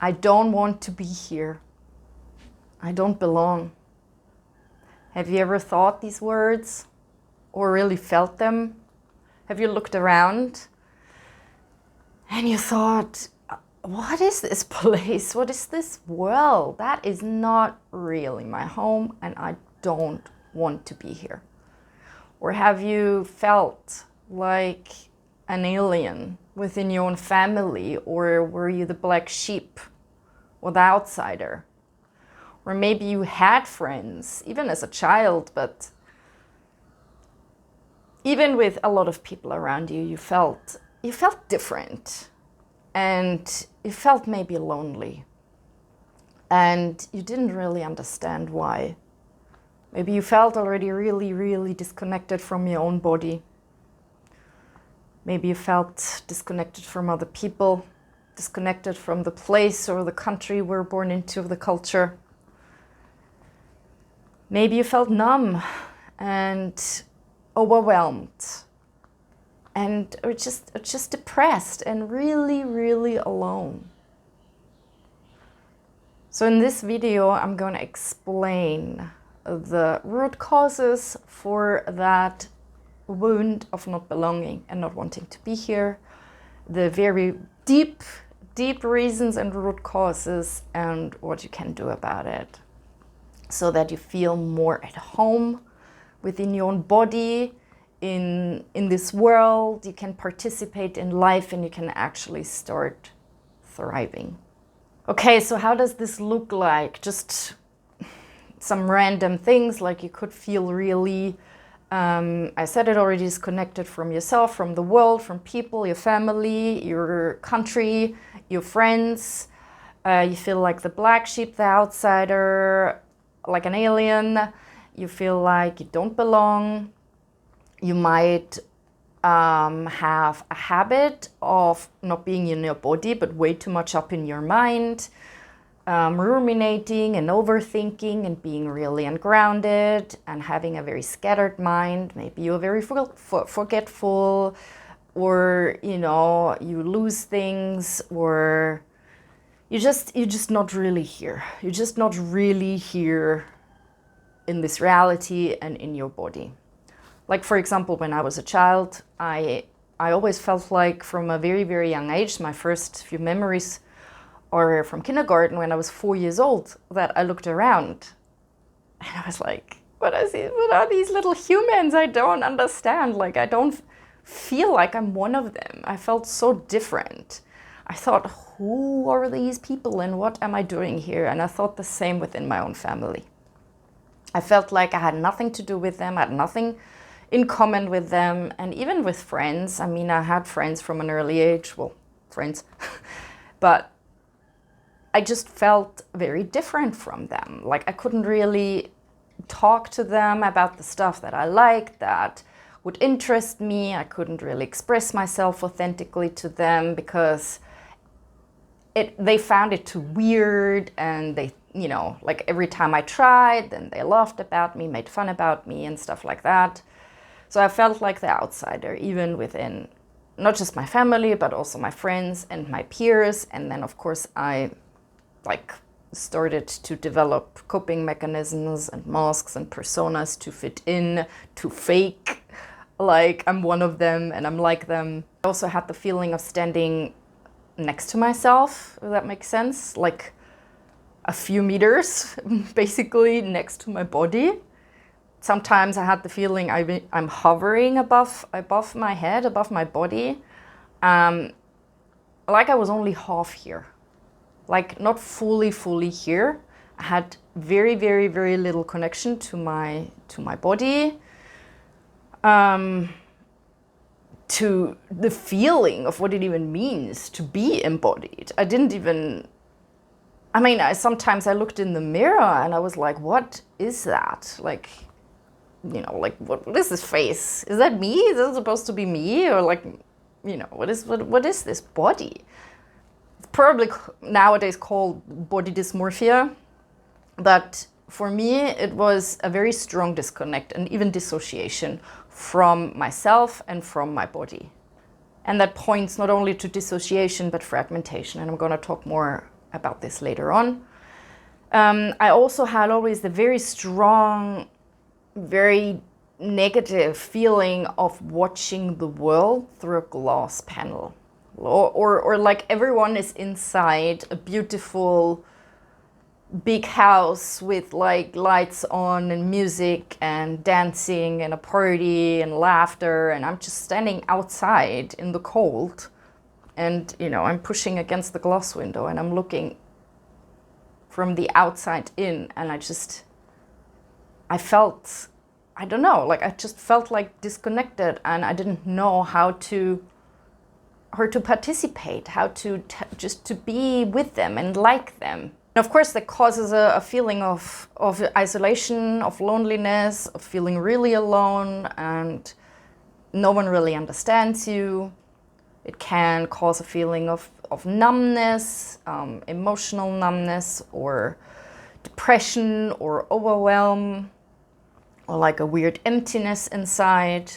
I don't want to be here. I don't belong. Have you ever thought these words or really felt them? Have you looked around and you thought, what is this place? What is this world? That is not really my home and I don't want to be here. Or have you felt like an alien within your own family? Or were you the black sheep or the outsider? Or maybe you had friends, even as a child, but even with a lot of people around you, you felt different. And you felt maybe lonely. And you didn't really understand why. Maybe you felt already really, really disconnected from your own body. Maybe you felt disconnected from other people, disconnected from the place or the country we're born into, the culture. Maybe you felt numb and overwhelmed and or just depressed and really, really alone. So in this video, I'm going to explain the root causes for that wound of not belonging and not wanting to be here, the very deep reasons and root causes, and what you can do about it so that you feel more at home within your own body, in this world. You can participate in life and you can actually start thriving. Okay, so how does this look like? Just some random things, like you could feel really, I said it already, disconnected from yourself, from the world, from people, your family, your country, your friends. You feel like the black sheep, the outsider, like an alien. You feel like you don't belong. You might have a habit of not being in your body, but way too much up in your mind, ruminating and overthinking and being really ungrounded and having a very scattered mind. Maybe you're very forgetful, or you lose things, or you're just not really here. You're just not really here in this reality and in your body. Like, for example, when I was a child, I always felt like from a very, very young age, my first few memories are from kindergarten when I was 4 years old, that I looked around and I was like, what are these little humans? I don't understand. Like, I don't feel like I'm one of them. I felt so different. I thought, who are these people and what am I doing here? And I thought the same within my own family. I felt like I had nothing to do with them. I had nothing in common with them, and even with friends. I mean, I had friends from an early age, well, friends, but I just felt very different from them. Like, I couldn't really talk to them about the stuff that I liked, that would interest me. I couldn't really express myself authentically to them because they found it too weird, and they, like every time I tried, then they laughed about me, made fun about me and stuff like that. So I felt like the outsider, even within not just my family, but also my friends and my peers. And then, of course, I started to develop coping mechanisms and masks and personas to fit in, to fake like I'm one of them and I'm like them. I also had the feeling of standing next to myself, if that makes sense, like a few meters basically next to my body. Sometimes I had the feeling I'm hovering above my head, above my body, like I was only half here, like not fully here. I had very, very, very little connection to my body, to the feeling of what it even means to be embodied. Sometimes I looked in the mirror and I was like, what is that? Like, what is this face? Is that me? Is that supposed to be me? Or like, what is this body? It's probably nowadays called body dysmorphia. But for me, it was a very strong disconnect and even dissociation from myself and from my body. And that points not only to dissociation, but fragmentation. And I'm going to talk more about this later on. I also had always the very strong, very negative feeling of watching the world through a glass panel. Or like everyone is inside a beautiful big house with like lights on and music and dancing and a party and laughter, and I'm just standing outside in the cold, and you know, I'm pushing against the glass window and I'm looking from the outside in, and I felt, I don't know, like I just felt like disconnected, and I didn't know how to participate, how to just to be with them and like them. Of course, that causes a feeling of isolation, of loneliness, of feeling really alone, and no one really understands you. It can cause a feeling of numbness, emotional numbness, or depression, or overwhelm, or like a weird emptiness inside.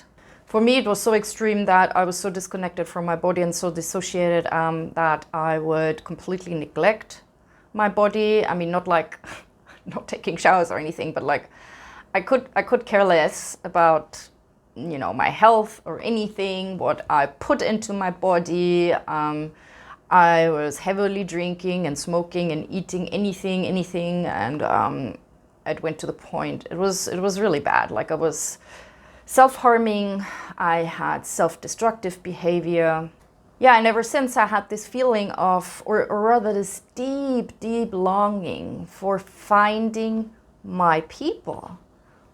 For me, it was so extreme that I was so disconnected from my body and so dissociated that I would completely neglect my body. I mean, not like not taking showers or anything, but like I could care less about, you know, my health or anything, what I put into my body. I was heavily drinking and smoking and eating anything, and it went to the point. It was really bad. Like I was self-harming. I had self-destructive behavior. Yeah, and ever since I had this feeling of, or rather this deep longing for finding my people,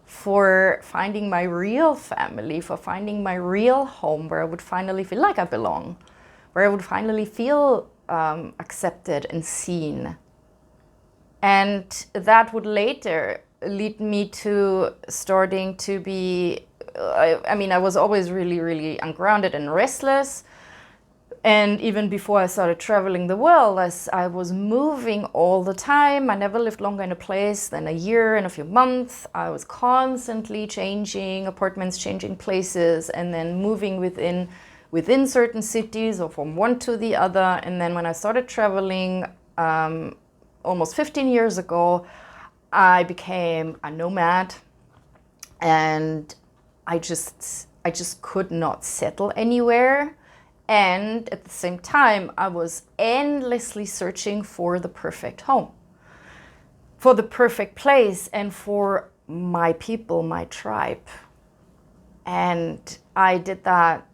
for finding my real family, for finding my real home, where I would finally feel like I belong, where I would finally feel accepted and seen. And that would later lead me to starting to be, I mean, I was always really ungrounded and restless. And even before I started traveling the world, as I was moving all the time, I never lived longer in a place than a year and a few months. I was constantly changing apartments, changing places, and then moving within certain cities or from one to the other. And then when I started traveling almost 15 years ago, I became a nomad, and I just could not settle anywhere. And at the same time, I was endlessly searching for the perfect home, for the perfect place, and for my people, my tribe. And I did that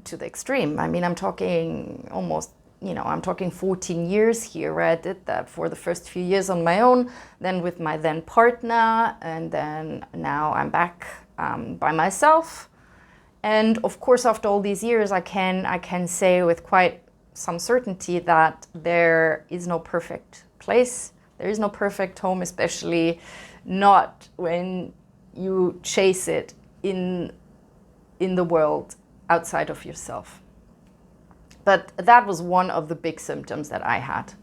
to the extreme. I mean, I'm talking almost, you know, I'm talking 14 years here where I did that for the first few years on my own, then with my then partner, and then now I'm back by myself. And of course, after all these years, I can say with quite some certainty that there is no perfect place. There is no perfect home, especially not when you chase it in the world outside of yourself. But that was one of the big symptoms that I had.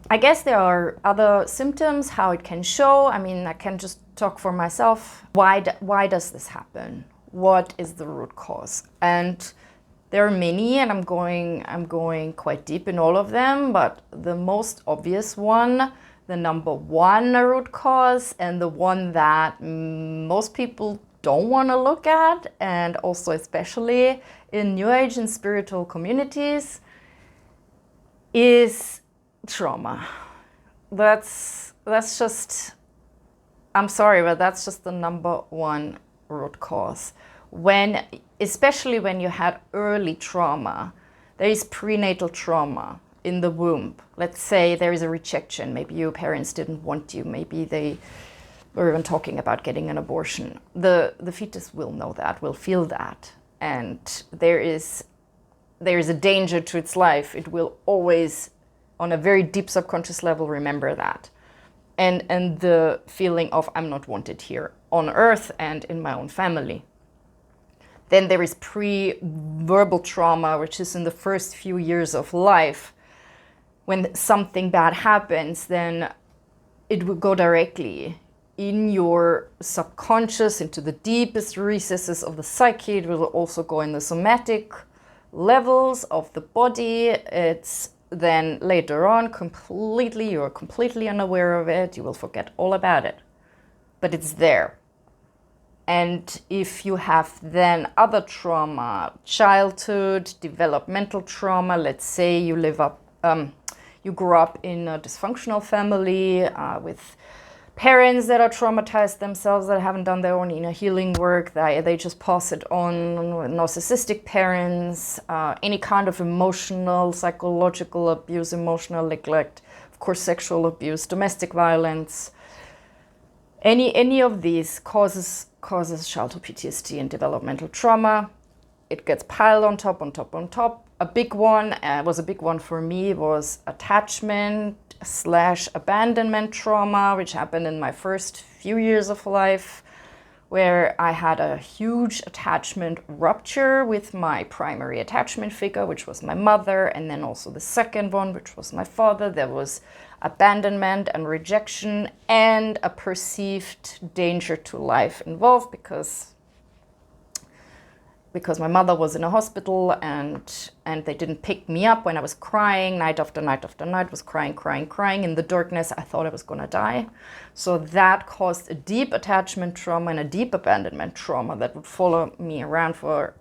I guess there are other symptoms, how it can show. I mean, I can just talk for myself. Why does this happen? What is the root cause? And there are many, and I'm going quite deep in all of them, but the most obvious one, the number one root cause, and the one that most people don't want to look at, and also especially in New Age and spiritual communities, is trauma. That's just, I'm sorry, but that's just the number one root cause. Especially when you had early trauma, there is prenatal trauma in the womb. Let's say there is a rejection. Maybe your parents didn't want you. Maybe they were even talking about getting an abortion. The fetus will know that, will feel that, and there is a danger to its life. It will always, on a very deep subconscious level, remember that, and the feeling of I'm not wanted here on earth and in my own family. Then there is preverbal trauma, which is in the first few years of life. When something bad happens, then it will go directly in your subconscious, into the deepest recesses of the psyche. It will also go in the somatic levels of the body. It's then later on, you're completely unaware of it, you will forget all about it. But it's there. And if you have then other trauma, childhood, developmental trauma, let's say you you grew up in a dysfunctional family with parents that are traumatized themselves, that haven't done their own inner healing work, they just pass it on, narcissistic parents, any kind of emotional, psychological abuse, emotional neglect, of course sexual abuse, domestic violence, any of these causes childhood PTSD and developmental trauma. It gets piled on top, on top, on top. A big one, was a big one for me, was attachment/abandonment trauma, which happened in my first few years of life, where I had a huge attachment rupture with my primary attachment figure, which was my mother, and then also the second one, which was my father. There was abandonment and rejection and a perceived danger to life involved because my mother was in a hospital and they didn't pick me up when I was crying night after night after night, was crying in the darkness. I thought I was gonna die. So that caused a deep attachment trauma and a deep abandonment trauma that would follow me around for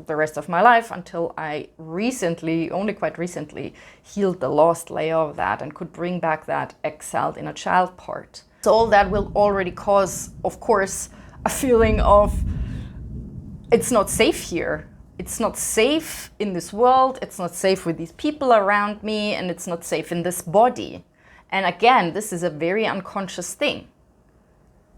the rest of my life until I only quite recently, healed the last layer of that and could bring back that exiled inner child part. So all that will already cause, of course, a feeling of it's not safe here. It's not safe in this world. It's not safe with these people around me, and it's not safe in this body. And again, this is a very unconscious thing.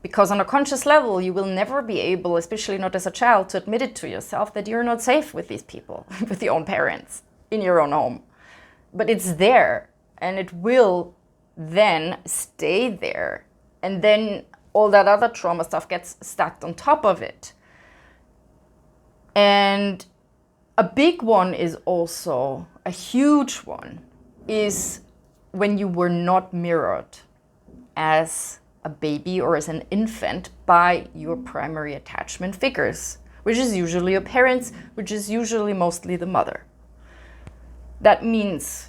Because on a conscious level, you will never be able, especially not as a child, to admit it to yourself that you're not safe with these people, with your own parents, in your own home. But it's there, and it will then stay there. And then all that other trauma stuff gets stacked on top of it. And a big one is also, a huge one, is when you were not mirrored as a baby or as an infant by your primary attachment figures, which is usually your parents, which is usually mostly the mother. That means,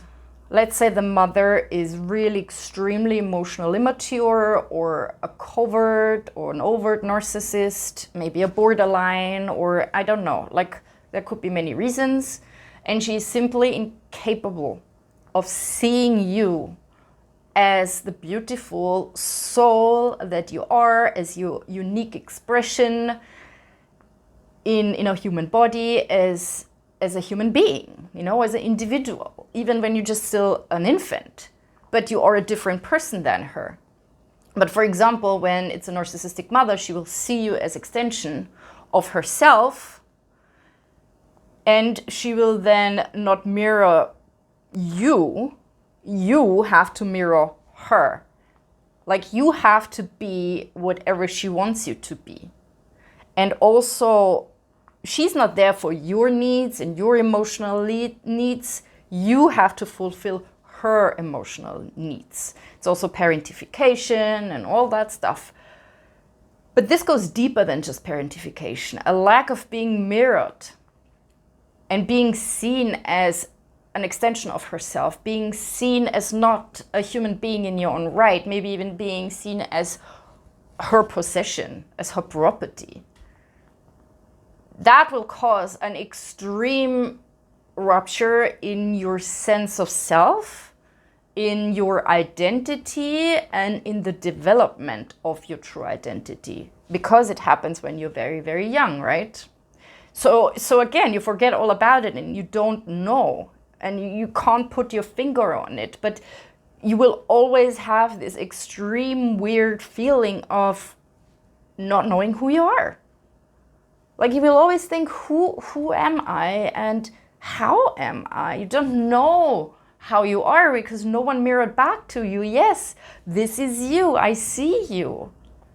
let's say the mother is really extremely emotional immature, or a covert or an overt narcissist, maybe a borderline, or I don't know, like there could be many reasons, and she's simply incapable of seeing you as the beautiful soul that you are, as your unique expression in a human body, as a human being, as an individual, even when you're just still an infant, but you are a different person than her. But for example, when it's a narcissistic mother, she will see you as extension of herself, and she will then not mirror you. You have to mirror her. Like, you have to be whatever she wants you to be. And also, she's not there for your needs and your emotional needs. You have to fulfill her emotional needs. It's also parentification and all that stuff. But this goes deeper than just parentification. A lack of being mirrored and being seen as an extension of herself, being seen as not a human being in your own right, maybe even being seen as her possession, as her property. That will cause an extreme rupture in your sense of self, in your identity, and in the development of your true identity, because it happens when you're very, very young, right? So again, you forget all about it and you don't know, and you can't put your finger on it, but you will always have this extreme weird feeling of not knowing who you are. Like, you will always think, who am I and how am I? You don't know how you are because no one mirrored back to you. Yes, this is you, I see you.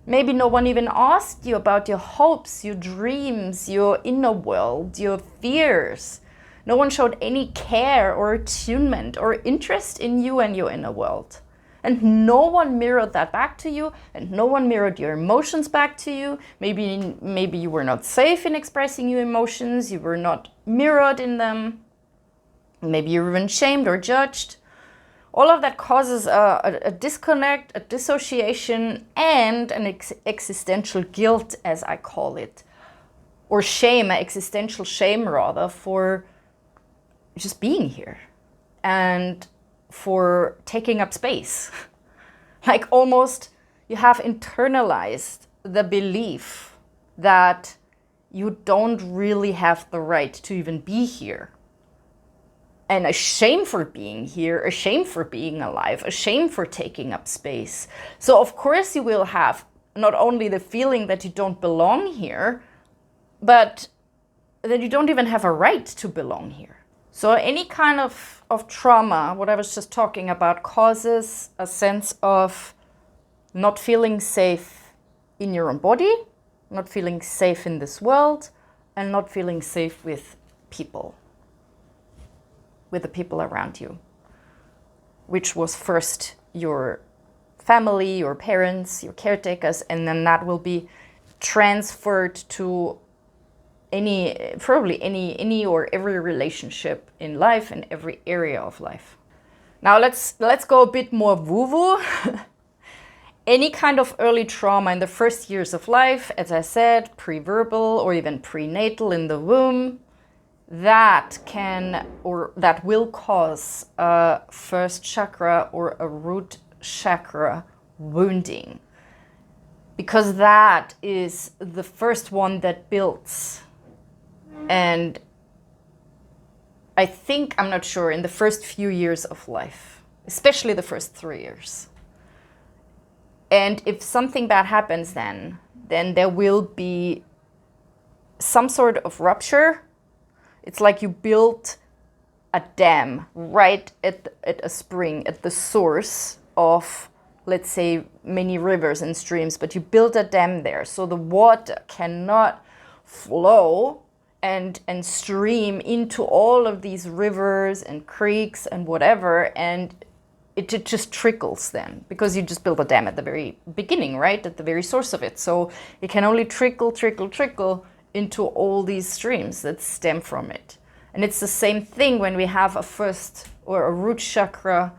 Maybe no one even asked you about your hopes, your dreams, your inner world, your fears. No one showed any care or attunement or interest in you and your inner world. And no one mirrored that back to you, and no one mirrored your emotions back to you. Maybe you were not safe in expressing your emotions, you were not mirrored in them. Maybe you're even shamed or judged. All of that causes a disconnect, a dissociation, and an existential guilt, as I call it. Or shame, an existential shame rather, for just being here and for taking up space. Like almost you have internalized the belief that you don't really have the right to even be here. And a shame for being here, a shame for being alive, a shame for taking up space. So of course you will have not only the feeling that you don't belong here, but that you don't even have a right to belong here. So any kind of trauma, what I was just talking about, causes a sense of not feeling safe in your own body, not feeling safe in this world, and not feeling safe with people, with the people around you, which was first your family, your parents, your caretakers, and then that will be transferred to probably any or every relationship in life and every area of life. Now let's go a bit more woo-woo. Any kind of early trauma in the first years of life, as I said, preverbal or even prenatal in the womb, that will cause a first chakra or a root chakra wounding, because that is the first one that builds. And I think, I'm not sure, in the first few years of life, especially the first 3 years. And if something bad happens then there will be some sort of rupture. It's like you built a dam right at a spring, at the source of, let's say, many rivers and streams, but you built a dam there so the water cannot flow and stream into all of these rivers and creeks and whatever, and it just trickles then, because you just built a dam at the very beginning, right? At the very source of it. So it can only trickle into all these streams that stem from it. And it's the same thing when we have a first or a root chakra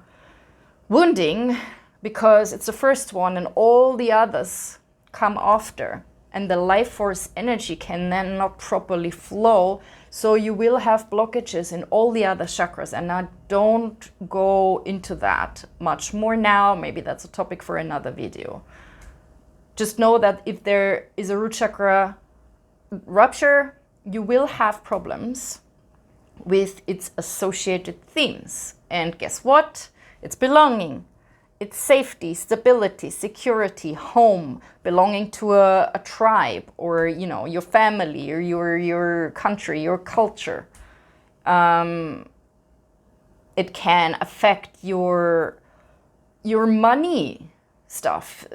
wounding, because it's the first one and all the others come after. And the life force energy can then not properly flow. So you will have blockages in all the other chakras. And I don't go into that much more now. Maybe that's a topic for another video. Just know that if there is a root chakra rupture, you will have problems with its associated themes. And guess what? It's belonging. It's safety, stability, security, home, belonging to a tribe, or your family, or your country, your culture. It can affect your money stuff,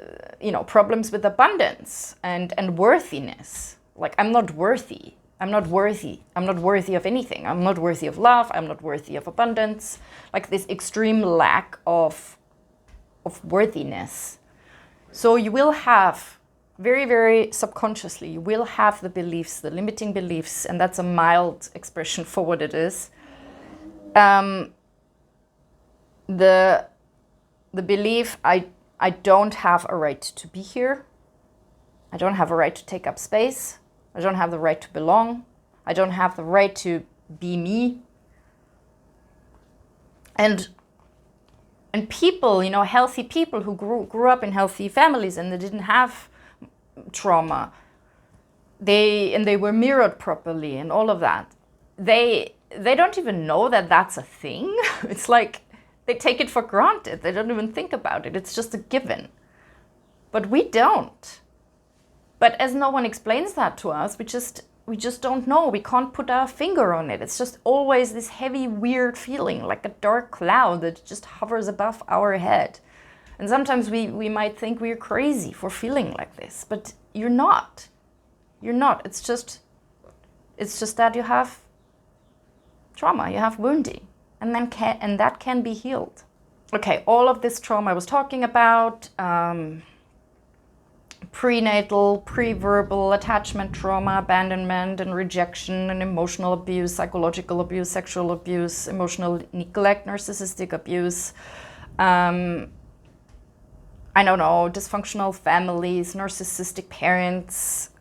problems with abundance and worthiness. Like, I'm not worthy. I'm not worthy. I'm not worthy of anything. I'm not worthy of love. I'm not worthy of abundance. Like this extreme lack of worthiness. So you will have, very, very subconsciously, you will have the beliefs, the limiting beliefs, and that's a mild expression for what it is. The belief, I don't have a right to be here. I don't have a right to take up space. I don't have the right to belong. I don't have the right to be me. And people, healthy people who grew up in healthy families and they didn't have trauma, they were mirrored properly and all of that. They don't even know that that's a thing. It's like they take it for granted. They don't even think about it. It's just a given. But we don't. But as no one explains that to us, we just don't know. We can't put our finger on it. It's just always this heavy, weird feeling, like a dark cloud that just hovers above our head. And sometimes we might think we're crazy for feeling like this, but you're not. You're not. It's just that you have trauma, you have wounding, and that can be healed. Okay, all of this trauma I was talking about, prenatal, preverbal attachment trauma, abandonment and rejection and emotional abuse, psychological abuse, sexual abuse, emotional neglect, narcissistic abuse, I don't know, dysfunctional families, narcissistic parents,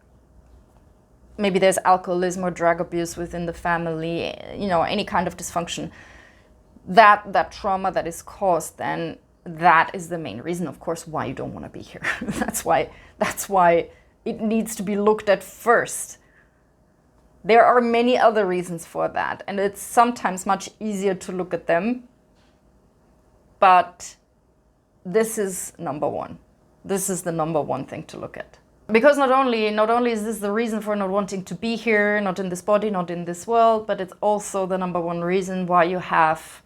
maybe there's alcoholism or drug abuse within the family, any kind of dysfunction. That trauma that is caused, then that is the main reason, of course, why you don't want to be here. That's why it needs to be looked at first. There are many other reasons for that, and it's sometimes much easier to look at them, but this is number one. This is the number one thing to look at. Because not only is this the reason for not wanting to be here, not in this body, not in this world, but it's also the number one reason why you have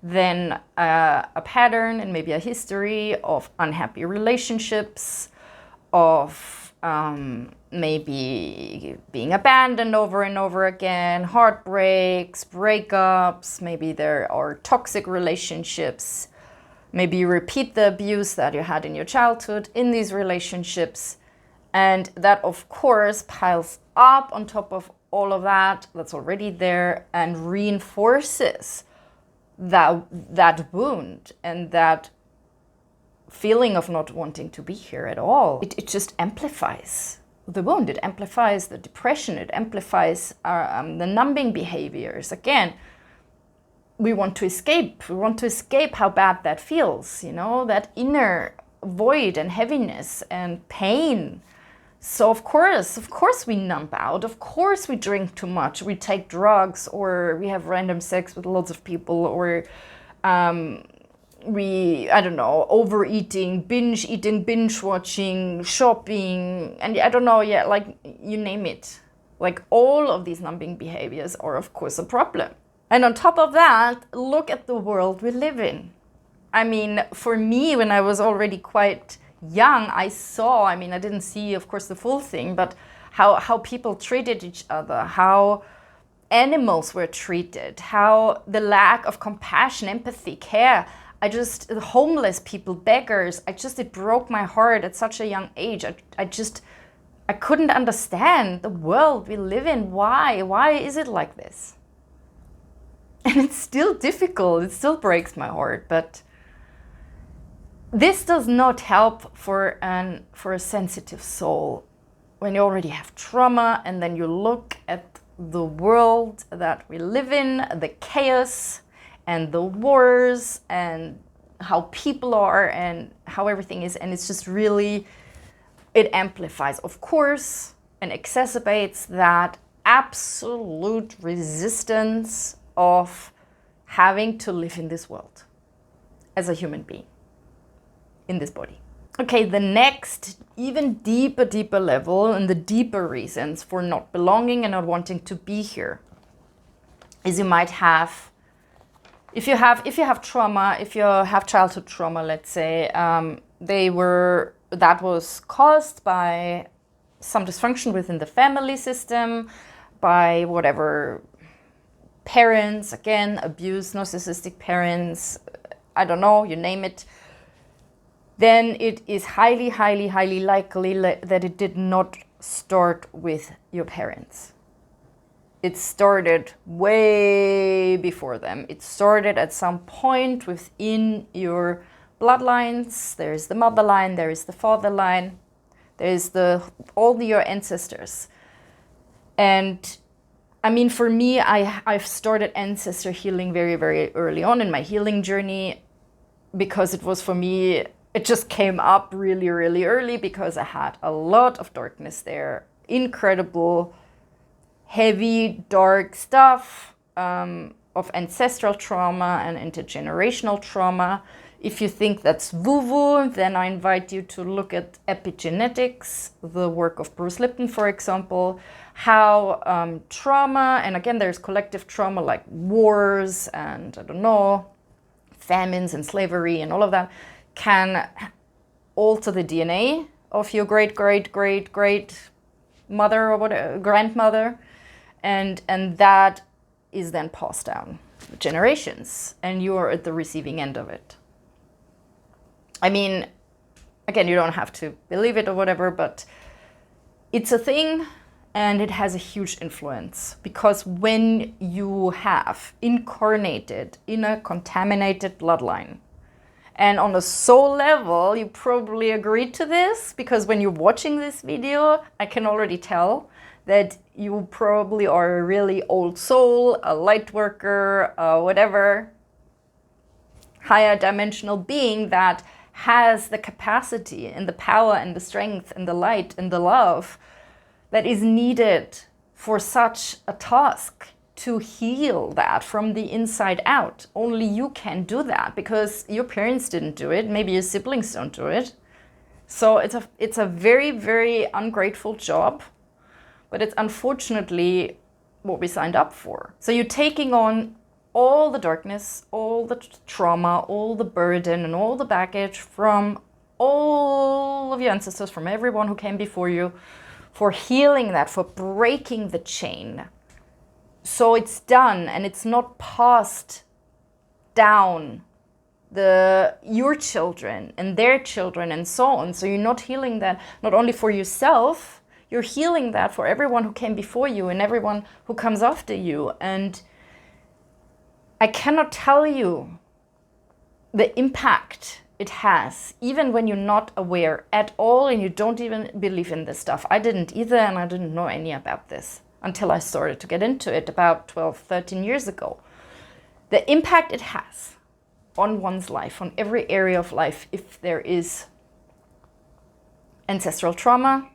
then a pattern and maybe a history of unhappy relationships, of maybe being abandoned over and over again, heartbreaks, breakups, maybe there are toxic relationships, maybe you repeat the abuse that you had in your childhood in these relationships, and that of course piles up on top of all of that that's already there and reinforces that wound and that feeling of not wanting to be here at all. It just amplifies the wound, it amplifies the depression, it amplifies the numbing behaviors. Again, we want to escape how bad that feels, that inner void and heaviness and pain. So of course we numb out, of course we drink too much, we take drugs, or we have random sex with lots of people, or we, I don't know, overeating, binge eating, binge watching, shopping, and I don't know, like you name it. Like all of these numbing behaviors are of course a problem. And on top of that, look at the world we live in. I mean, for me, when I was already quite young, I didn't see, of course, the full thing, but how people treated each other, how animals were treated, how the lack of compassion, empathy, care, the homeless people, beggars, it broke my heart at such a young age. I couldn't understand the world we live in. Why is it like this? And it's still difficult, it still breaks my heart, but this does not help for a sensitive soul when you already have trauma and then you look at the world that we live in, the chaos and the wars and how people are and how everything is, and it's just really, it amplifies, of course, and exacerbates that absolute resistance of having to live in this world as a human being. In this body. Okay, the next, even deeper level and the deeper reasons for not belonging and not wanting to be here is you might have, if you have trauma, if you have childhood trauma, let's say, that was caused by some dysfunction within the family system, by whatever parents, again, abuse, narcissistic parents, I don't know, you name it, then it is highly likely that it did not start with your parents. It started way before them. It started at some point within your bloodlines. There's the mother line, there is the father line, there's all your ancestors. And I mean, for me, I've started ancestor healing very early on in my healing journey, because it was, for me, it just came up really early because I had a lot of darkness there. Incredible, heavy, dark stuff of ancestral trauma and intergenerational trauma. If you think that's woo-woo, then I invite you to look at epigenetics, the work of Bruce Lipton, for example, how trauma, and again, there's collective trauma like wars and, I don't know, famines and slavery and all of that, can alter the DNA of your great mother or whatever, grandmother, and that is then passed down generations, and you are at the receiving end of it. I mean, Again, you don't have to believe it or whatever, but it's a thing and it has a huge influence. Because when you have incarnated in a contaminated bloodline, and on a soul level, you probably agreed to this, because when you're watching this video, I can already tell that you probably are a really old soul, a light worker, whatever, higher dimensional being that has the capacity and the power and the strength and the light and the love that is needed for such a task, to heal that from the inside out. Only you can do that, because your parents didn't do it, maybe your siblings don't do it. So it's a very, very ungrateful job, but it's unfortunately what we signed up for. So you're taking on all the darkness, all the trauma, all the burden and all the baggage from all of your ancestors, from everyone who came before you, for healing that, for breaking the chain. So it's done, and it's not passed down your children and their children and so on. So you're not healing that not only for yourself, you're healing that for everyone who came before you and everyone who comes after you. And I cannot tell you the impact it has, even when you're not aware at all and you don't even believe in this stuff. I didn't either, and I didn't know any about this until I started to get into it about 12, 13 years ago. The impact it has on one's life, on every area of life, if there is ancestral trauma,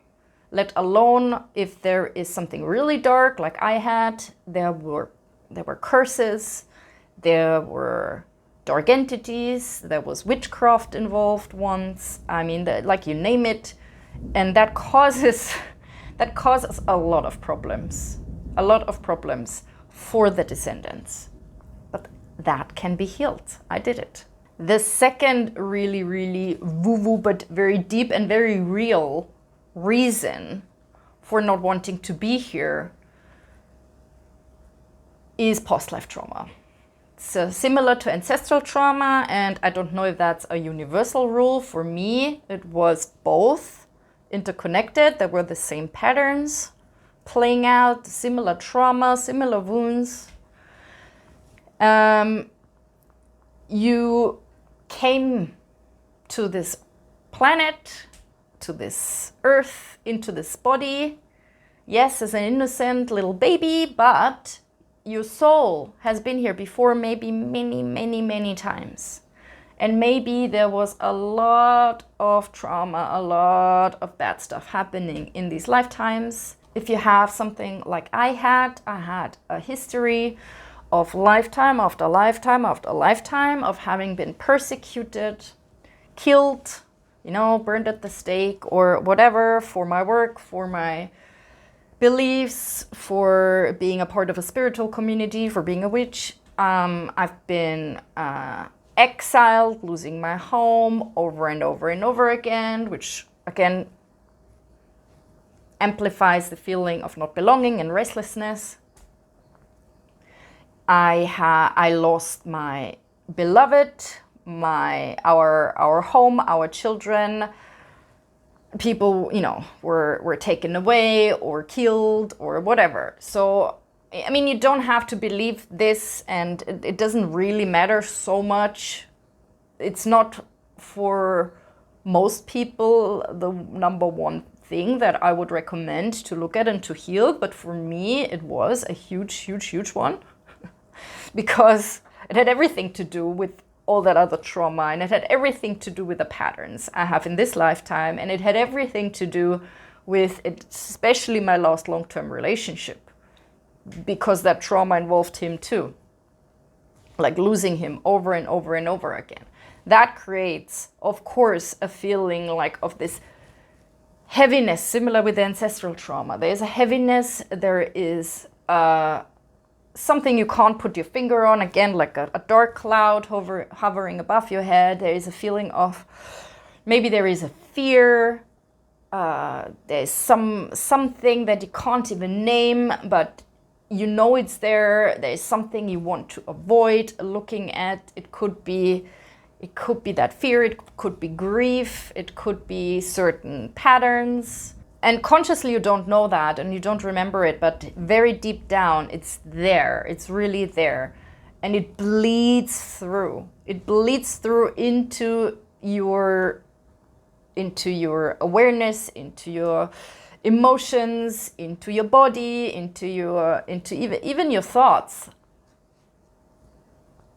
let alone if there is something really dark like I had. There were curses, there were dark entities, there was witchcraft involved once. I mean, like, you name it, and that causes a lot of problems for the descendants. But that can be healed. I did it. The second really, really woo-woo but very deep and very real reason for not wanting to be here is past-life trauma. So similar to ancestral trauma, and I don't know if that's a universal rule. For me, it was both interconnected. There were the same patterns playing out, similar trauma, similar wounds. You came to this planet, to this earth, into this body, yes, as an innocent little baby, but your soul has been here before, maybe many, many, many times. And maybe there was a lot of trauma, a lot of bad stuff happening in these lifetimes. If you have something like I had a history of lifetime after lifetime after lifetime of having been persecuted, killed, burned at the stake or whatever, for my work, for my beliefs, for being a part of a spiritual community, for being a witch. I've been exiled, losing my home over and over and over again, which again amplifies the feeling of not belonging and restlessness. I lost my beloved, our home, our children. People, were taken away or killed or whatever. So, I mean, you don't have to believe this, and it doesn't really matter so much. It's not, for most people, the number one thing that I would recommend to look at and to heal. But for me, it was a huge, huge, huge one because it had everything to do with all that other trauma, and it had everything to do with the patterns I have in this lifetime, and it had everything to do with it, especially my last long-term relationship, because that trauma involved him too, like losing him over and over and over again. That creates, of course, a feeling like of this heaviness, similar with the ancestral trauma. There's a heaviness, there is something you can't put your finger on, again, like a dark cloud hovering above your head. There is a feeling of, maybe there is a fear, there's something that you can't even name, but you know it's there. There's something you want to avoid looking at. It could be, It could be that fear, it could be grief, it could be certain patterns. And consciously you don't know that and you don't remember it, but very deep down it's there, it's really there. And it bleeds through. It bleeds through into your awareness, into your emotions, into your body, into even your thoughts.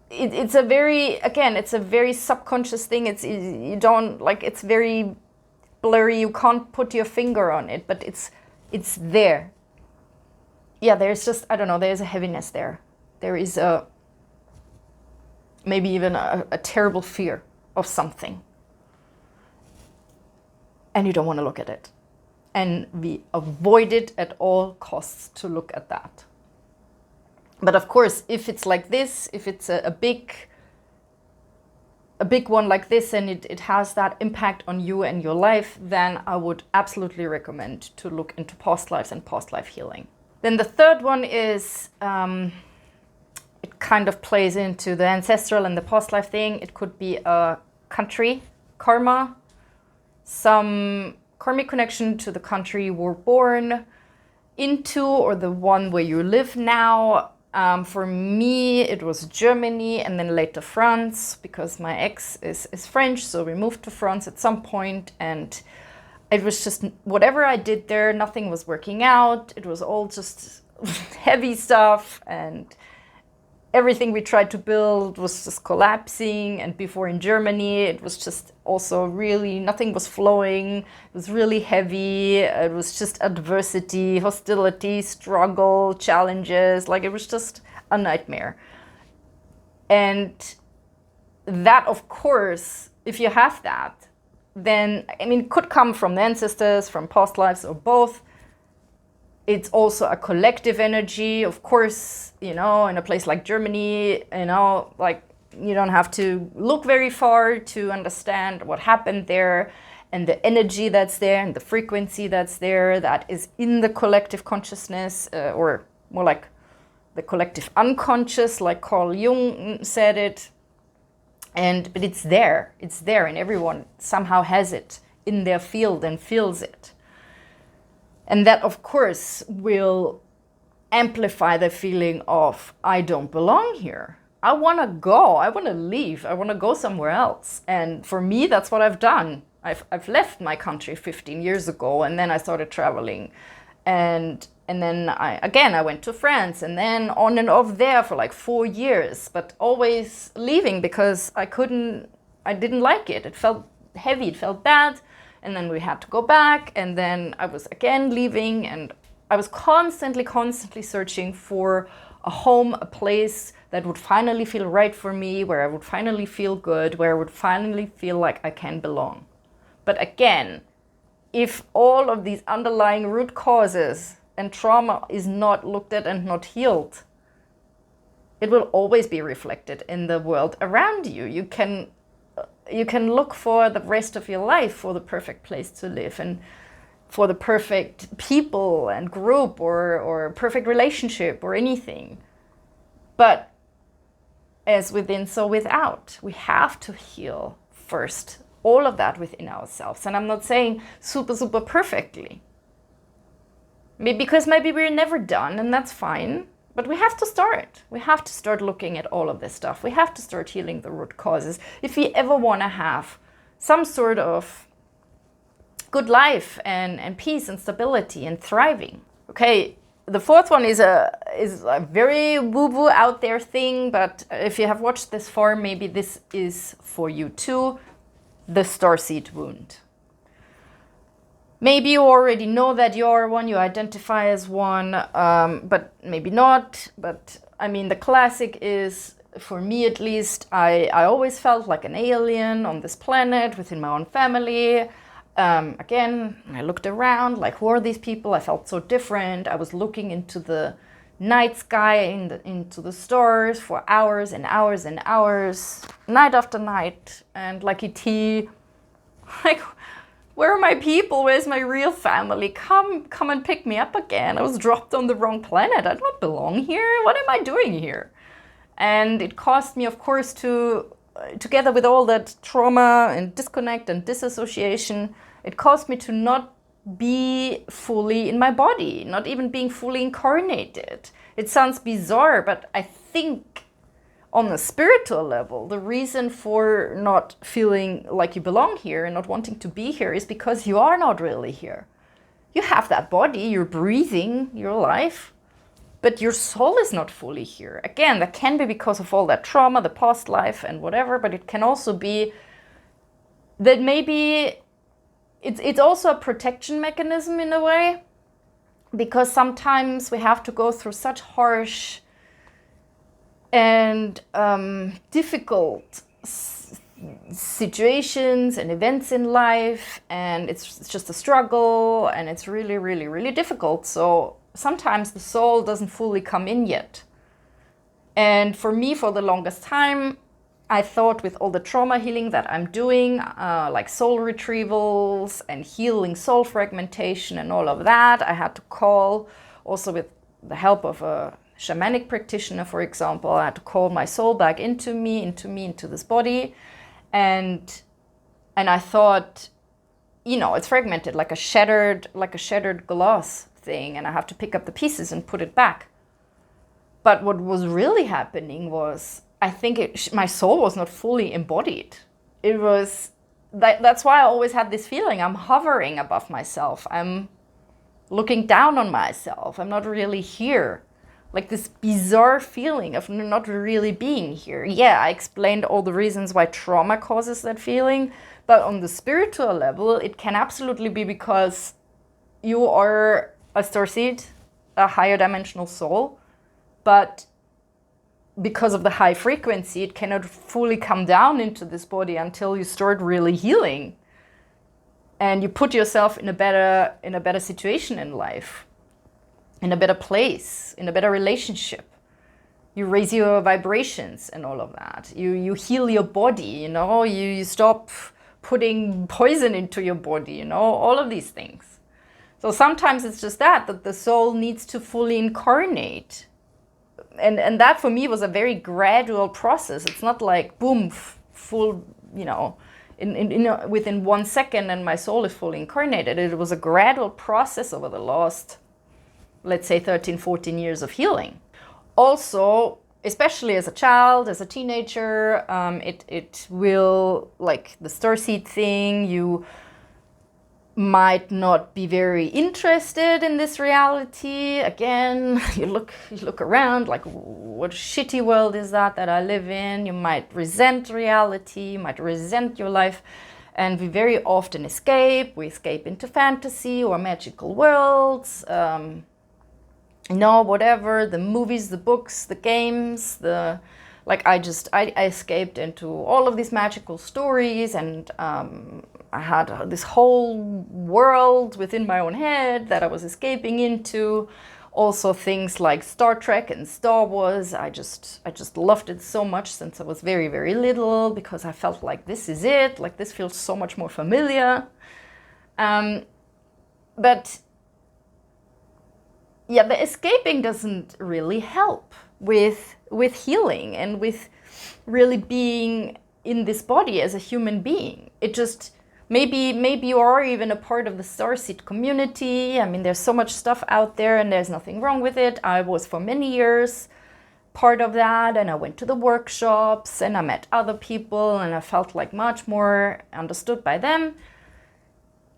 It's a very subconscious thing. It's very blurry. You can't put your finger on it, but it's there. Yeah, there's just, I don't know, there's a heaviness there. There is maybe even a terrible fear of something. And you don't want to look at it. And we avoid it at all costs to look at that. But of course, if it's like this, if it's a big one like this, and it has that impact on you and your life, then I would absolutely recommend to look into past lives and past life healing. Then the third one is, it kind of plays into the ancestral and the past life thing. It could be a country karma, some karmic connection to the country you were born into or the one where you live now. For me, it was Germany and then later France, because my ex is French, so we moved to France at some point, and it was just whatever I did there, nothing was working out. It was all just heavy stuff, and everything we tried to build was just collapsing. And before in Germany, it was just also really, nothing was flowing. It was really heavy. It was just adversity, hostility, struggle, challenges. Like, it was just a nightmare. And that, of course, if you have that, then, I mean, it could come from the ancestors, from past lives, or both. It's also a collective energy, of course, in a place like Germany, like, you don't have to look very far to understand what happened there, and the energy that's there and the frequency that's there, that is in the collective consciousness, or more like the collective unconscious, like Carl Jung said it. But it's there, and everyone somehow has it in their field and feels it. And that, of course, will amplify the feeling of, I don't belong here. I want to go. I want to leave. I want to go somewhere else. And for me, that's what I've done. I've left my country 15 years ago, and then I started traveling. And then I went to France, and then on and off there for like 4 years, but always leaving because I didn't like it. It felt heavy, it felt bad. And then we had to go back, and then I was again leaving, and I was constantly searching for a home, a place that would finally feel right for me, where I would finally feel good, where I would finally feel like I can belong. But again, if all of these underlying root causes and trauma is not looked at and not healed, it will always be reflected in the world around you. You can look for the rest of your life for the perfect place to live and for the perfect people and group or perfect relationship or anything. But as within, so without. We have to heal first all of that within ourselves. And I'm not saying super perfectly. Because maybe we're never done, and that's fine. But we have to start. We have to start looking at all of this stuff. We have to start healing the root causes if we ever want to have some sort of good life and peace and stability and thriving. Okay, the fourth one is a very woo-woo out there thing, but if you have watched this far, maybe this is for you too. The starseed wound. Maybe you already know that you're one, you identify as one, but maybe not. But I mean, the classic is, for me at least, I always felt like an alien on this planet within my own family. Again, I looked around, like, who are these people? I felt so different. I was looking into the night sky, into the stars for hours and hours and hours, night after night, and like E.T., like, where are my people? Where's my real family? Come and pick me up again. I was dropped on the wrong planet. I don't belong here. What am I doing here? And it caused me, of course, to together with all that trauma and disconnect and disassociation, it caused me to not be fully in my body, not even being fully incarnated. It sounds bizarre, but I think on a spiritual level, the reason for not feeling like you belong here and not wanting to be here is because you are not really here. You have that body, you're breathing your life, but your soul is not fully here. Again, that can be because of all that trauma, the past life and whatever, but it can also be that maybe it's also a protection mechanism in a way, because sometimes we have to go through such harsh and difficult situations and events in life, and it's just a struggle, and it's really, really, really difficult. So sometimes the soul doesn't fully come in yet. And for me, for the longest time, I thought with all the trauma healing that I'm doing, like soul retrievals and healing soul fragmentation and all of that, I had to call, also with the help of a shamanic practitioner, for example, I had to call my soul back into me, into this body. And I thought, you know, it's fragmented like a shattered glass thing, and I have to pick up the pieces and put it back. But what was really happening was, I think my soul was not fully embodied. It was, that's why I always had this feeling, I'm hovering above myself. I'm looking down on myself. I'm not really here. Like this bizarre feeling of not really being here. Yeah, I explained all the reasons why trauma causes that feeling, but on the spiritual level, it can absolutely be because you are a starseed, a higher dimensional soul, but because of the high frequency, it cannot fully come down into this body until you start really healing. And you put yourself in a better situation in life, in a better place, in a better relationship. You raise your vibrations and all of that. You heal your body, you know, you stop putting poison into your body, you know, all of these things. So sometimes it's just that the soul needs to fully incarnate. And that for me was a very gradual process. It's not like boom, full, you know, within 1 second and my soul is fully incarnated. It was a gradual process over the last, let's say, 13, 14 years of healing. Also, especially as a child, as a teenager, it will, like the starseed thing, you might not be very interested in this reality. Again, you look around like, what shitty world is that I live in? You might resent reality, you might resent your life, and we very often escape. We escape into fantasy or magical worlds, whatever, the movies, the books, the games, I escaped into all of these magical stories, and I had this whole world within my own head that I was escaping into. Also things like Star Trek and Star Wars. I just loved it so much since I was very, very little, because I felt like this is it, like this feels so much more familiar. But yeah, the escaping doesn't really help with healing and with really being in this body as a human being. It just, maybe you are even a part of the Starseed community. I mean, there's so much stuff out there and there's nothing wrong with it. I was for many years part of that, and I went to the workshops and I met other people and I felt like much more understood by them.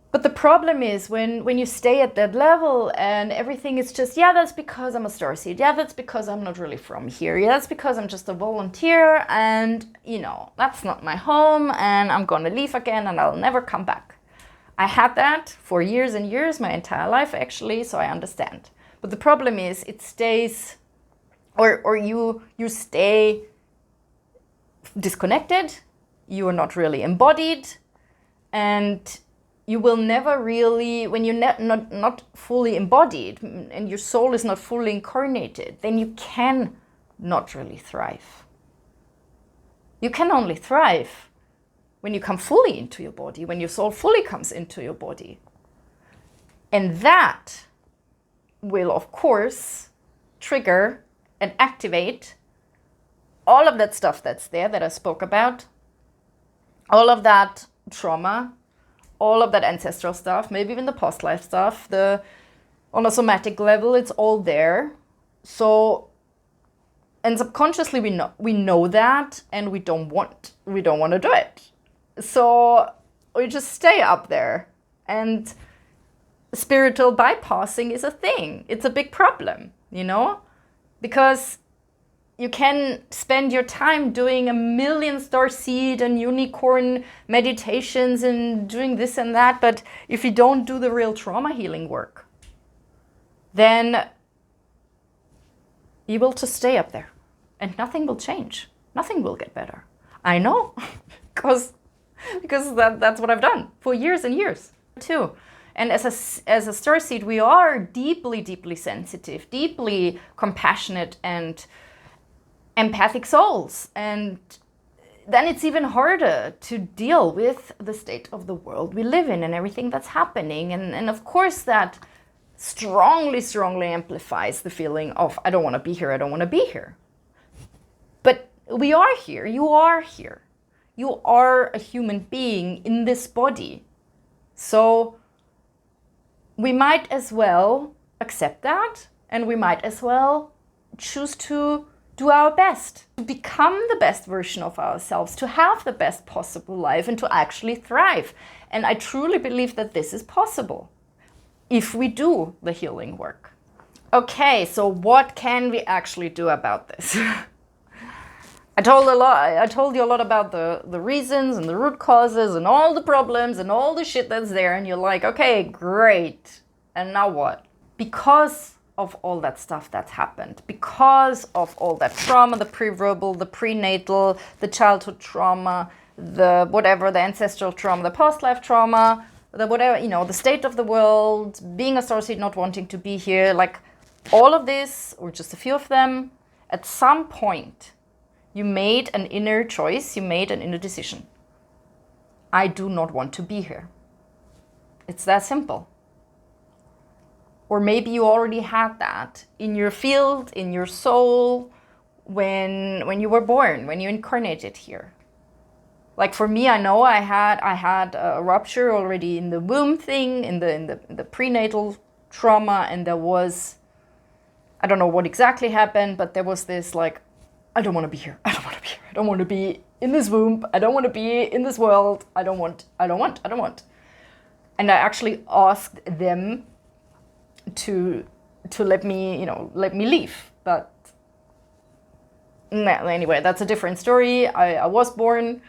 But the problem is when you stay at that level and everything is just, yeah, that's because I'm a starseed. Yeah, that's because I'm not really from here. Yeah, that's because I'm just a volunteer, and, you know, that's not my home, and I'm going to leave again and I'll never come back. I had that for years and years, my entire life actually, so I understand. But the problem is it stays, or you stay disconnected, you are not really embodied, and you will never really, when you're not fully embodied and your soul is not fully incarnated, then you can not really thrive. You can only thrive when you come fully into your body, when your soul fully comes into your body. And that will, of course, trigger and activate all of that stuff that's there that I spoke about, all of that trauma, all of that ancestral stuff, maybe even the post-life stuff, on a somatic level, it's all there. So, and subconsciously we know that, and we don't want to do it. So we just stay up there, and spiritual bypassing is a thing. It's a big problem, because you can spend your time doing a million starseed and unicorn meditations and doing this and that, but if you don't do the real trauma healing work, then you will just stay up there and nothing will change. Nothing will get better. I know, because that's what I've done for years and years too. And as a starseed, we are deeply, deeply sensitive, deeply compassionate and empathic souls. And then it's even harder to deal with the state of the world we live in and everything that's happening. And of course that strongly, strongly amplifies the feeling of, I don't want to be here, I don't want to be here. But we are here, you are here. You are a human being in this body. So we might as well accept that, and we might as well choose to do our best, to become the best version of ourselves, to have the best possible life, and to actually thrive. And I truly believe that this is possible if we do the healing work. Okay, so what can we actually do about this? I told you a lot about the reasons and the root causes and all the problems and all the shit that's there, and you're like, okay, great. And now what? Because of all that stuff that's happened, because of all that trauma, the preverbal, the prenatal, the childhood trauma, the whatever, the ancestral trauma, the post-life trauma, the whatever, the state of the world, being a starseed, not wanting to be here, like all of this, or just a few of them, at some point, you made an inner choice, you made an inner decision. I do not want to be here. It's that simple. Or maybe you already had that in your field, in your soul, when you were born, when you incarnated here. Like for me, I know I had a rupture already in the womb thing, in the prenatal trauma, and there was, I don't know what exactly happened, but there was this like, I don't want to be here. I don't want to be here. I don't want to be in this womb. I don't want to be in this world. I don't want. And I actually asked them to let me leave. But anyway, that's a different story. I was born,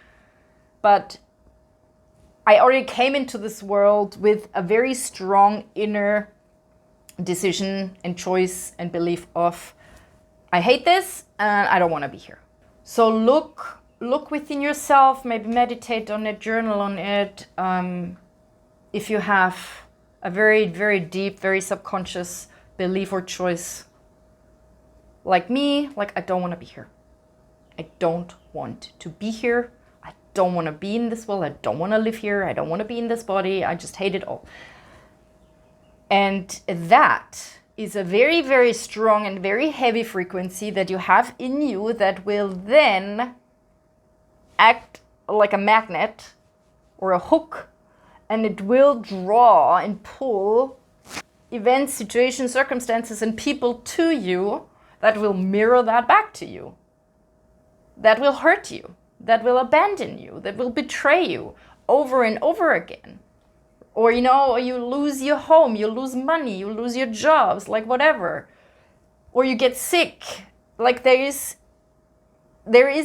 but I already came into this world with a very strong inner decision and choice and belief of, I hate this and I don't want to be here. So look within yourself, maybe meditate on it, journal on it. If you have a very, very deep, very subconscious belief or choice, like me, like I don't want to be here. I don't want to be here. I don't want to be in this world. I don't want to live here. I don't want to be in this body. I just hate it all. And that is a very, very strong and very heavy frequency that you have in you that will then act like a magnet or a hook, and it will draw and pull events, situations, circumstances, and people to you that will mirror that back to you, that will hurt you, that will abandon you, that will betray you over and over again. Or, you lose your home, you lose money, you lose your jobs, like whatever. Or you get sick. Like there is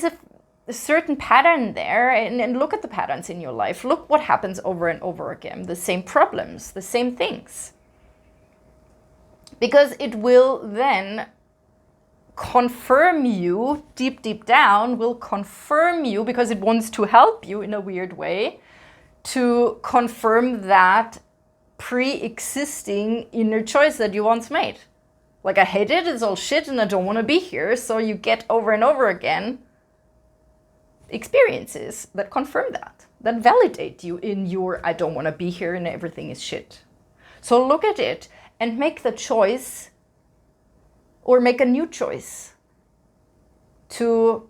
a certain pattern there, and look at the patterns in your life. Look what happens over and over again. The same problems, the same things. Because it will then confirm you, deep, deep down, will confirm you, because it wants to help you in a weird way, to confirm that pre-existing inner choice that you once made. Like, I hate it, it's all shit, and I don't want to be here. So you get over and over again experiences that confirm that validate you in your I don't want to be here and everything is shit. So look at it and make the choice, or make a new choice to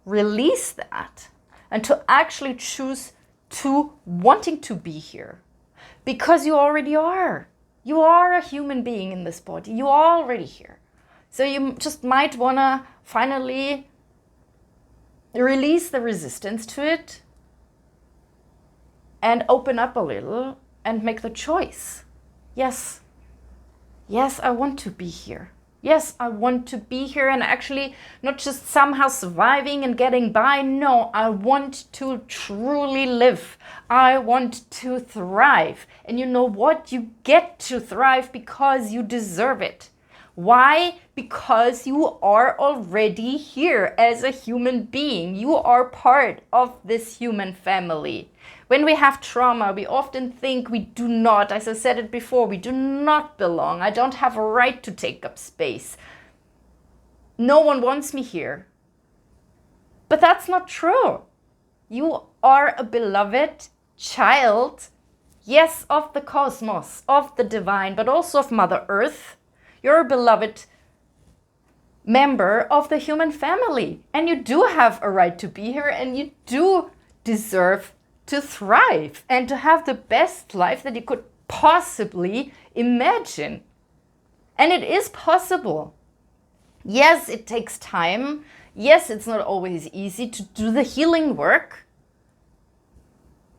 release that and to actually choose to wanting to be here. Because you already are. You are a human being in this body. You are already here. So you just might want to finally release the resistance to it and open up a little and make the choice. Yes. Yes, I want to be here. Yes, I want to be here and actually not just somehow surviving and getting by. No, I want to truly live. I want to thrive. And you know what? You get to thrive because you deserve it. Why? Because you are already here as a human being. You are part of this human family. When we have trauma, we often think we do not, as I said it before, we do not belong. I don't have a right to take up space. No one wants me here. But that's not true. You are a beloved child, yes, of the cosmos, of the divine, but also of Mother Earth. You're a beloved member of the human family. And you do have a right to be here, and you do deserve to thrive and to have the best life that you could possibly imagine. And it is possible. Yes, it takes time. Yes, it's not always easy to do the healing work.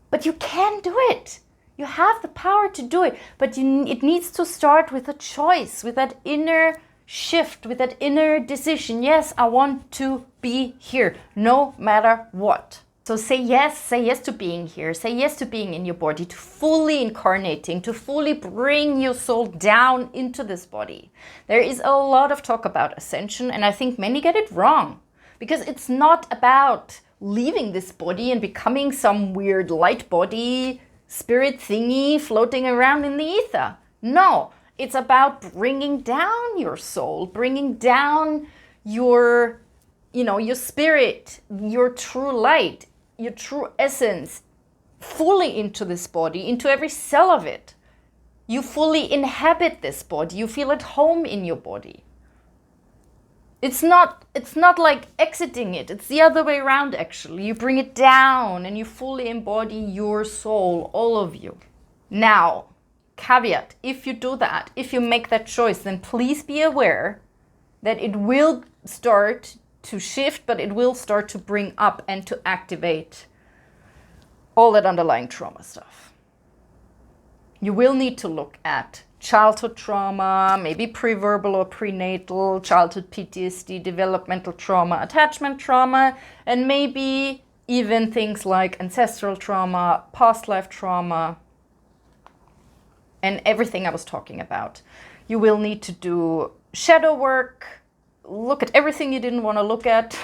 But you can do it. You have the power to do it. But it needs to start with a choice, with that inner shift, with that inner decision. Yes, I want to be here, no matter what. So say yes to being here, say yes to being in your body, to fully incarnating, to fully bring your soul down into this body. There is a lot of talk about ascension, and I think many get it wrong, because it's not about leaving this body and becoming some weird light body, spirit thingy floating around in the ether. No, it's about bringing down your soul, bringing down your spirit, your true light, your true essence, fully into this body, into every cell of it. You fully inhabit this body. You feel at home in your body. It's not like exiting it. It's the other way around, actually. You bring it down and you fully embody your soul, all of you. Now, caveat, if you do that, if you make that choice, then please be aware that it will start to shift, but it will start to bring up and to activate all that underlying trauma stuff. You will need to look at childhood trauma, maybe preverbal or prenatal, childhood PTSD, developmental trauma, attachment trauma, and maybe even things like ancestral trauma, past life trauma, and everything I was talking about. You will need to do shadow work, look at everything you didn't want to look at,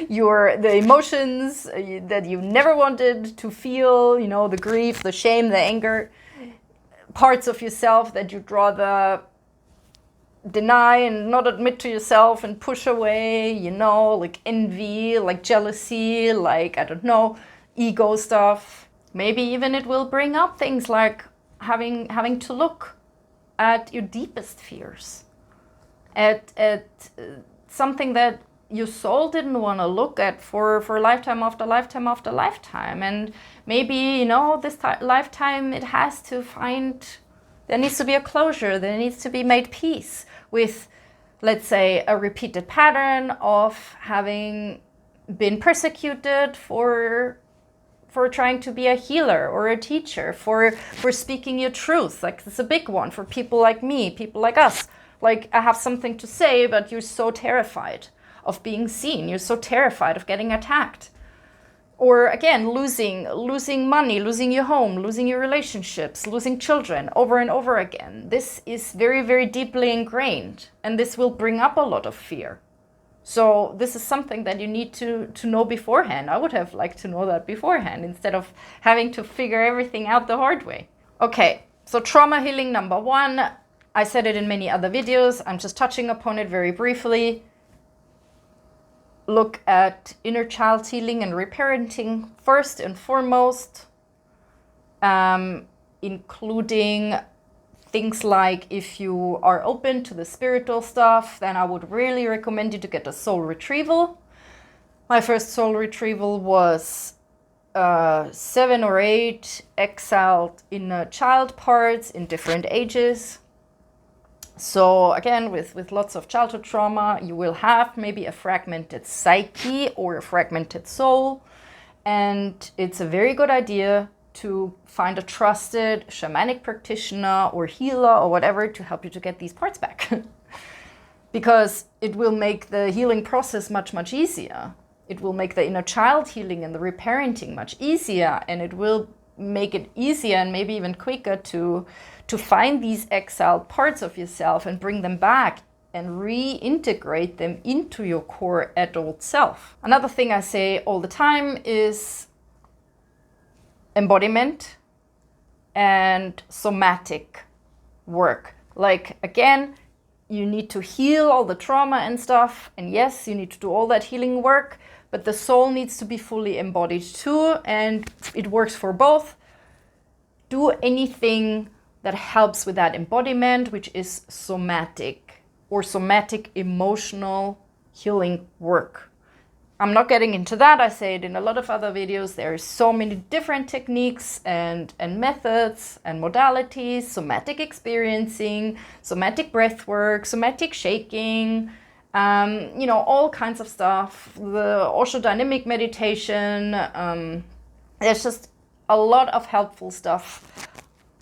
the emotions that you never wanted to feel, the grief, the shame, the anger, parts of yourself that you'd rather deny and not admit to yourself and push away, like envy, like jealousy, like, I don't know, ego stuff. Maybe even it will bring up things like having to look at your deepest fears. At something that your soul didn't want to look at for lifetime after lifetime after lifetime. And maybe, this lifetime it has to there needs to be a closure, there needs to be made peace with, let's say, a repeated pattern of having been persecuted for trying to be a healer or a teacher, for speaking your truth. Like, it's a big one for people like me, people like us. Like, I have something to say, but you're so terrified of being seen. You're so terrified of getting attacked. Or again, losing money, losing your home, losing your relationships, losing children over and over again. This is very, very deeply ingrained, and this will bring up a lot of fear. So this is something that you need to know beforehand. I would have liked to know that beforehand instead of having to figure everything out the hard way. Okay, so trauma healing number 1. I said it in many other videos. I'm just touching upon it very briefly. Look at inner child healing and reparenting first and foremost, including things like, if you are open to the spiritual stuff, then I would really recommend you to get a soul retrieval. My first soul retrieval was 7 or 8 exiled inner child parts in different ages. So again, with lots of childhood trauma, you will have maybe a fragmented psyche or a fragmented soul. And it's a very good idea to find a trusted shamanic practitioner or healer or whatever to help you to get these parts back. Because it will make the healing process much, much easier. It will make the inner child healing and the reparenting much easier, and it will make it easier and maybe even quicker to find these exiled parts of yourself and bring them back and reintegrate them into your core adult self. Another thing I say all the time is embodiment and somatic work. Like, again, you need to heal all the trauma and stuff, and yes, you need to do all that healing work, but the soul needs to be fully embodied too, and it works for both. Do anything that helps with that embodiment, which is somatic or somatic emotional healing work. I'm not getting into that. I say it in a lot of other videos. There are so many different techniques and methods and modalities: somatic experiencing, somatic breath work, somatic shaking, all kinds of stuff. The Osho dynamic meditation. There's just a lot of helpful stuff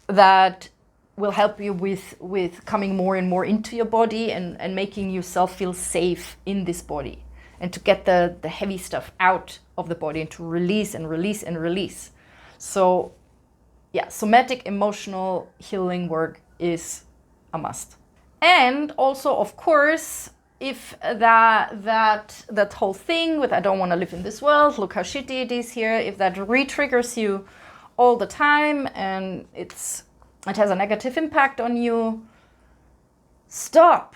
that will help you with coming more and more into your body and making yourself feel safe in this body, and to get the heavy stuff out of the body and to release and release and release. So yeah, somatic emotional healing work is a must. And also, of course, if that whole thing with I don't want to live in this world, look how shitty it is here, if that re-triggers you all the time and it has a negative impact on you, stop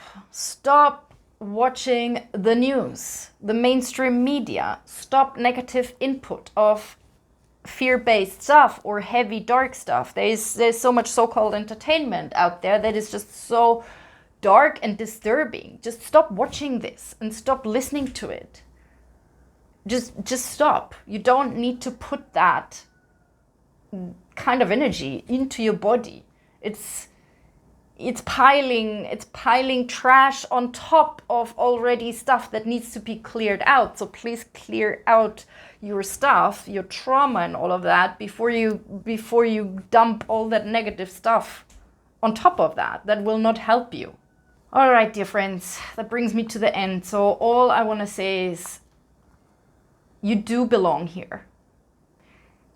watching the news, the mainstream media. Stop negative input of fear-based stuff or heavy dark stuff. There's so much so-called entertainment out there that is just so dark and disturbing. Just stop watching this and stop listening to it. Just stop. You don't need to put that kind of energy into your body. It's piling trash on top of already stuff that needs to be cleared out. So please clear out your stuff, your trauma and all of that before you dump all that negative stuff on top of that. That will not help you. All right, dear friends, that brings me to the end. So all I want to say is you do belong here.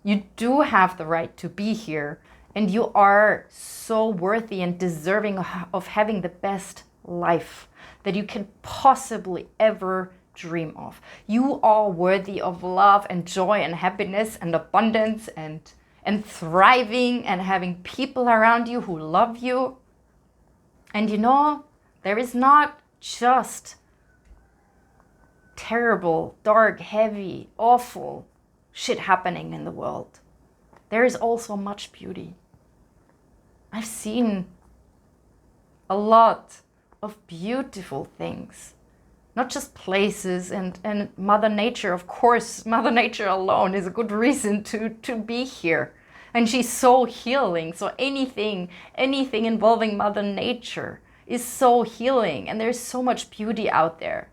You do have the right to be here, and you are so worthy and deserving of having the best life that you can possibly ever dream of. You are worthy of love and joy and happiness and abundance and thriving and having people around you who love you. And there is not just terrible, dark, heavy, awful shit happening in the world. There is also much beauty. I've seen a lot of beautiful things, not just places and Mother Nature. Of course, Mother Nature alone is a good reason to be here. And she's so healing. So anything involving Mother Nature is so healing, and there's so much beauty out there.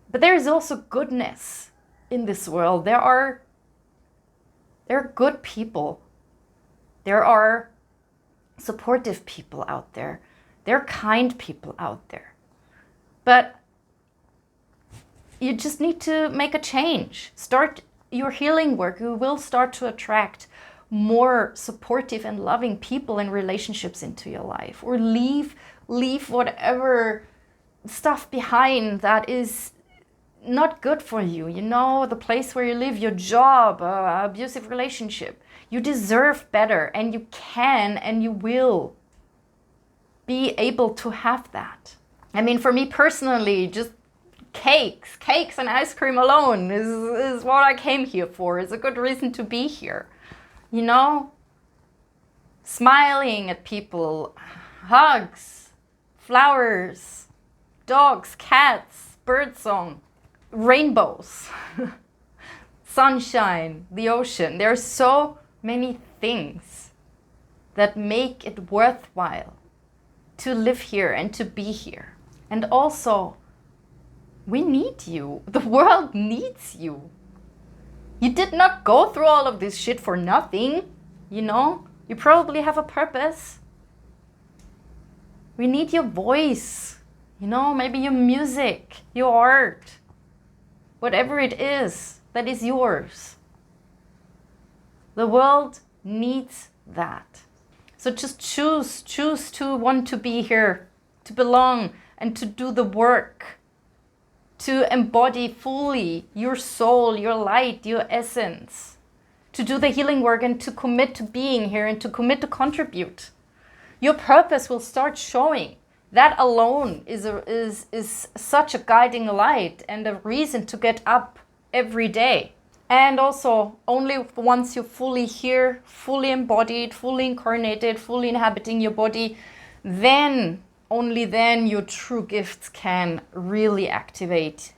But there is also goodness in this world. There are good people. There are supportive people out there. There are kind people out there. But you just need to make a change. Start your healing work. You will start to attract more supportive and loving people and relationships into your life. Or leave whatever stuff behind that is not good for you. The place where you live, your job, abusive relationship. You deserve better, and you can and you will be able to have that. I mean, for me personally, just cakes and ice cream alone is what I came here for. It's a good reason to be here. Smiling at people, hugs, flowers, dogs, cats, birdsong. rainbows, sunshine, the ocean. There are so many things that make it worthwhile to live here and to be here. And also, we need you. The world needs you. You did not go through all of this shit for nothing, you know? You probably have a purpose. We need your voice, you know, maybe your music, your art, whatever it is that is yours. The world needs that. So just choose to want to be here, to belong, and to do the work, to embody fully your soul, your light, your essence, to do the healing work and to commit to being here and to commit to contribute. Your purpose will start showing. That alone is such a guiding light and a reason to get up every day. And also, only once you're fully here, fully embodied, fully incarnated, fully inhabiting your body, then, only then, your true gifts can really activate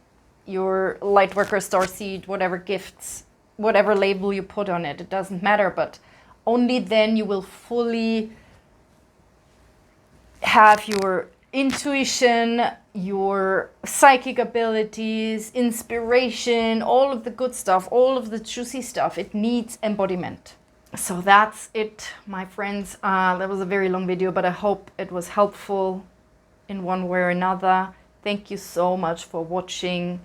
your Lightworker, Starseed, whatever gifts, whatever label you put on it, it doesn't matter, but only then you will fully have your intuition, your psychic abilities, inspiration, all of the good stuff, all of the juicy stuff. It needs embodiment. So that's it, my friends. That was a very long video, but I hope it was helpful in one way or another. Thank you so much for watching.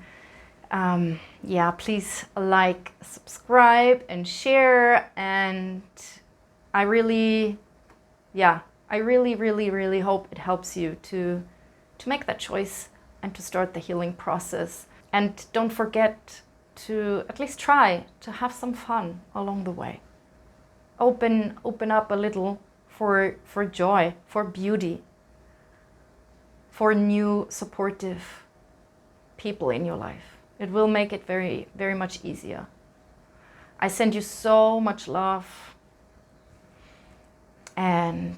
Yeah, please like, subscribe, and share. And I really hope it helps you to make that choice and to start the healing process. And don't forget to at least try to have some fun along the way. Open up a little for joy, for beauty, for new supportive people in your life. It will make it very, very much easier. I send you so much love, and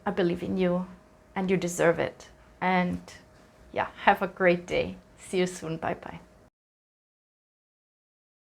I believe in you, and you deserve it. And yeah, have a great day. See you soon. Bye bye.